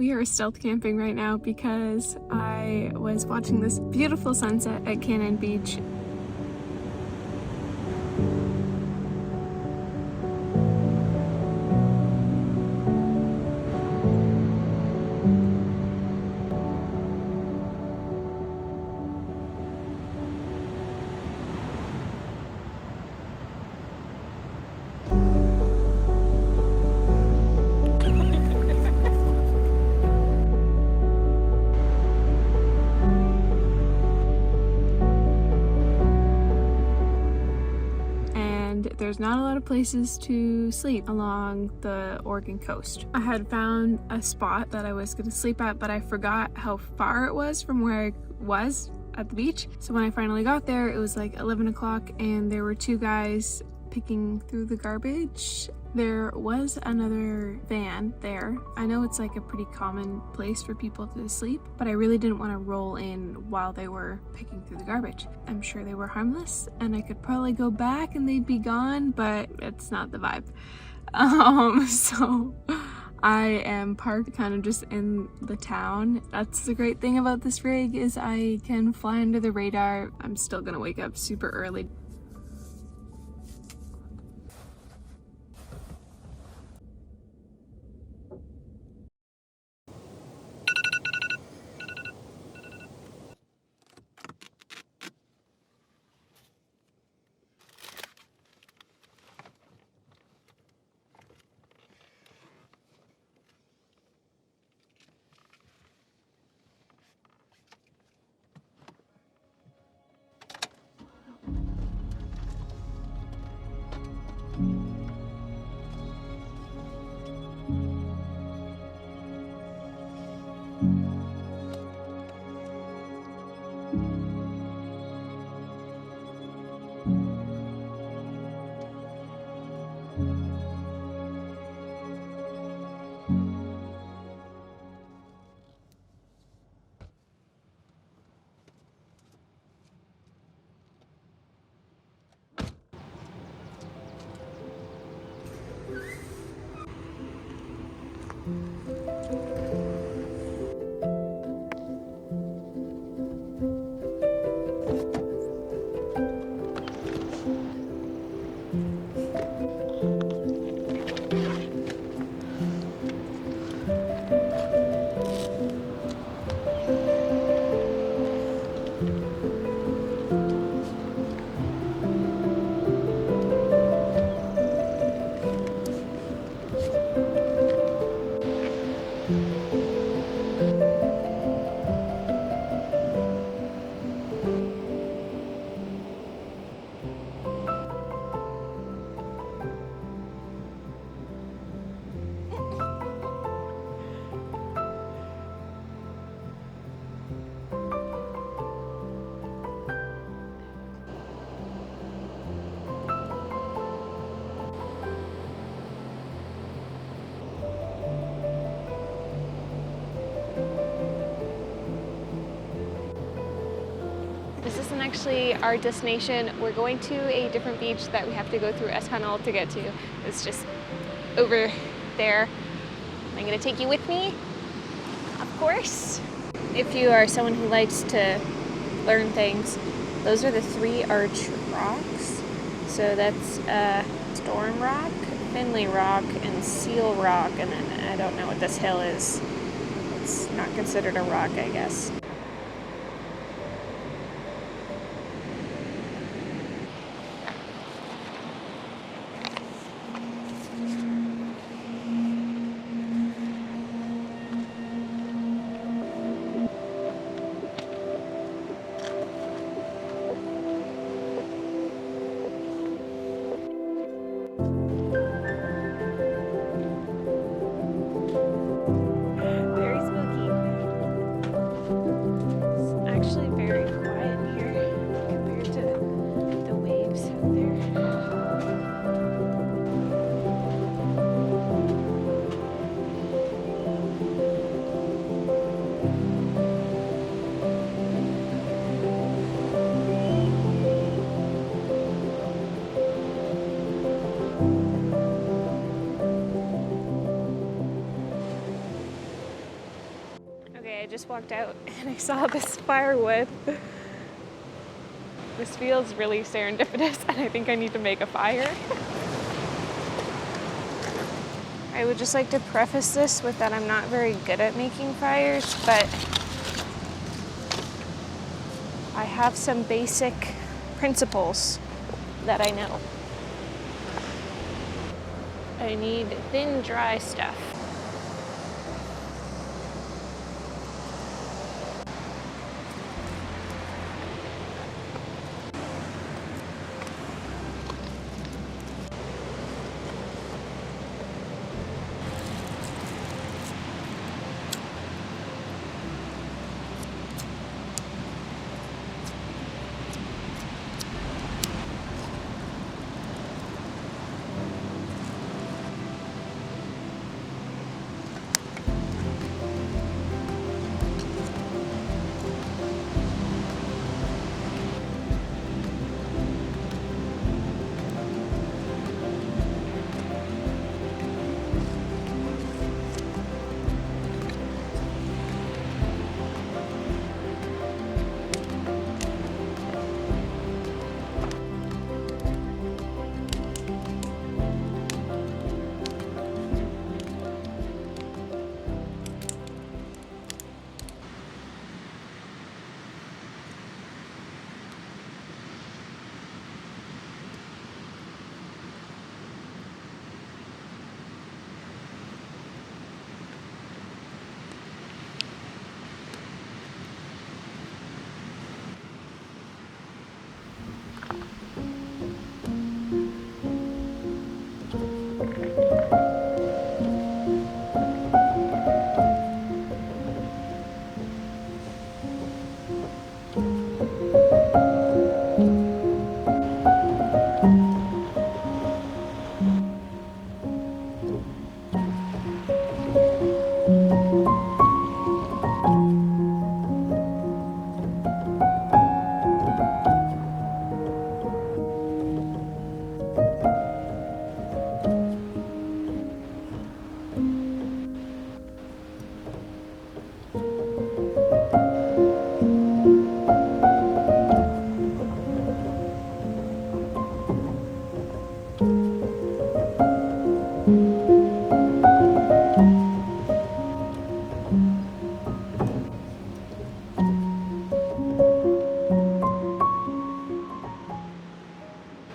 We are stealth camping right now because I was watching this beautiful sunset at Cannon Beach. There's not a lot of places to sleep along the Oregon coast. I had found a spot that I was going to sleep at, but I forgot how far it was from where I was at the beach. So when I finally got there, it was like 11 o'clock and there were two guys picking through the garbage. There was another van there. I know it's like a pretty common place for people to sleep, but I really didn't want to roll in while they were picking through the garbage. I'm sure they were harmless and I could probably go back and they'd be gone, but it's not the vibe. So I am parked kind of just in the town. That's the great thing about this rig, is I can fly under the radar. I'm still gonna wake up super early. This isn't actually our destination. We're going to a different beach that we have to go through Espanol to get to. It's just over there. I'm gonna take you with me, of course. If you are someone who likes to learn things, those are the 3 arch rocks. So that's Storm Rock, Finley Rock, and Seal Rock, and then I don't know what this hill is. It's not considered a rock, I guess. Okay, I just walked out and I saw this firewood. This feels really serendipitous and I think I need to make a fire. I would just like to preface this with that I'm not very good at making fires, but I have some basic principles that I know. I need thin, dry stuff.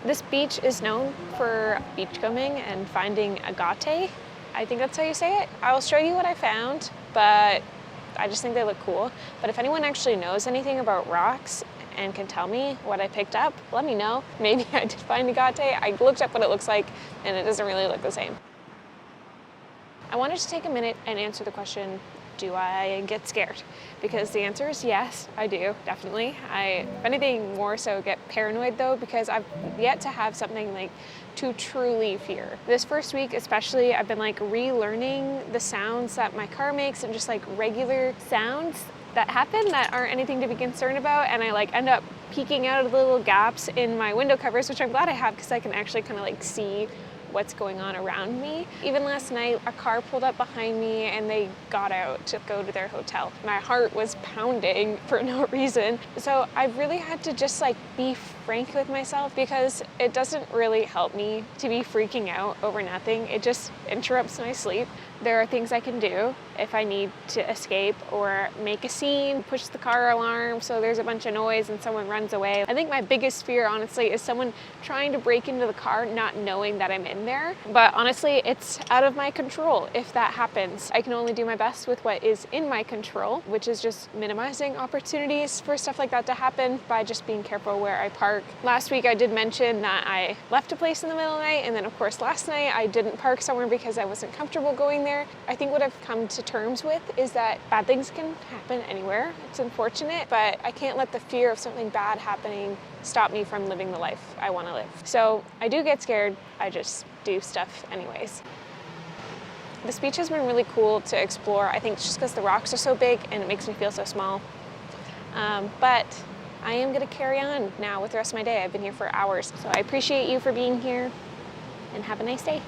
This beach is known for beachcombing and finding agate. I think that's how you say it. I'll show you what I found, but I just think they look cool. But if anyone actually knows anything about rocks and can tell me what I picked up, let me know. Maybe I did find agate. I looked up what it looks like and it doesn't really look the same. I wanted to take a minute and answer the question, do I get scared? Because the answer is yes, I do, definitely. If anything, more so get paranoid though, because I've yet to have something like to truly fear. This first week especially, I've been like relearning the sounds that my car makes and just like regular sounds that happen that aren't anything to be concerned about, and I like end up peeking out of the little gaps in my window covers, which I'm glad I have because I can actually kind of like see what's going on around me. Even last night, a car pulled up behind me and they got out to go to their hotel. My heart was pounding for no reason. So I've really had to just like be frank with myself, because it doesn't really help me to be freaking out over nothing. It just interrupts my sleep. There are things I can do if I need to escape or make a scene, push the car alarm so there's a bunch of noise and someone runs away. I think my biggest fear, honestly, is someone trying to break into the car not knowing that I'm in there. But honestly, it's out of my control if that happens. I can only do my best with what is in my control, which is just minimizing opportunities for stuff like that to happen by just being careful where I park. Last week I did mention that I left a place in the middle of the night, and then of course last night I didn't park somewhere because I wasn't comfortable going there. I think what I've come to terms with is that bad things can happen anywhere. It's unfortunate, but I can't let the fear of something bad happening stop me from living the life I want to live. So I do get scared, I just do stuff anyways. This beach has been really cool to explore. I think it's just because the rocks are so big and it makes me feel so small. But I am going to carry on now with the rest of my day. I've been here for hours. So I appreciate you for being here, and have a nice day.